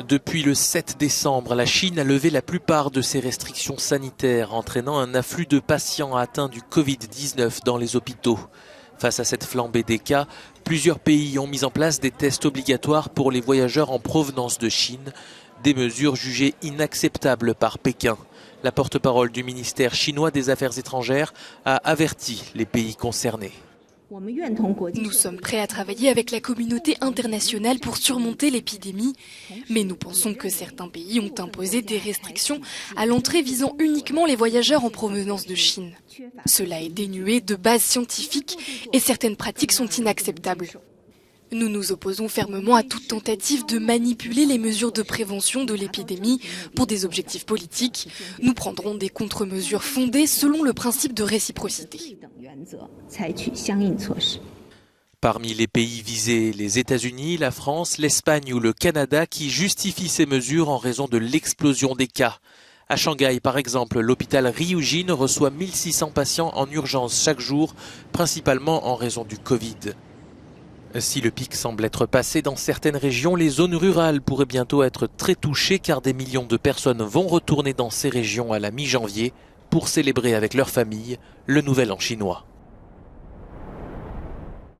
Depuis le 7 décembre, la Chine a levé la plupart de ses restrictions sanitaires, entraînant un afflux de patients atteints du Covid-19 dans les hôpitaux. Face à cette flambée des cas, plusieurs pays ont mis en place des tests obligatoires pour les voyageurs en provenance de Chine, des mesures jugées inacceptables par Pékin. La porte-parole du ministère chinois des Affaires étrangères a averti les pays concernés. Nous sommes prêts à travailler avec la communauté internationale pour surmonter l'épidémie, mais nous pensons que certains pays ont imposé des restrictions à l'entrée visant uniquement les voyageurs en provenance de Chine. Cela est dénué de base scientifique et certaines pratiques sont inacceptables. Nous nous opposons fermement à toute tentative de manipuler les mesures de prévention de l'épidémie pour des objectifs politiques. Nous prendrons des contre-mesures fondées selon le principe de réciprocité. Parmi les pays visés, les États-Unis, la France, l'Espagne ou le Canada qui justifient ces mesures en raison de l'explosion des cas. À Shanghai, par exemple, l'hôpital Ryujin reçoit 1600 patients en urgence chaque jour, principalement en raison du Covid. Si le pic semble être passé dans certaines régions, les zones rurales pourraient bientôt être très touchées car des millions de personnes vont retourner dans ces régions à la mi-janvier pour célébrer avec leur famille le Nouvel An chinois.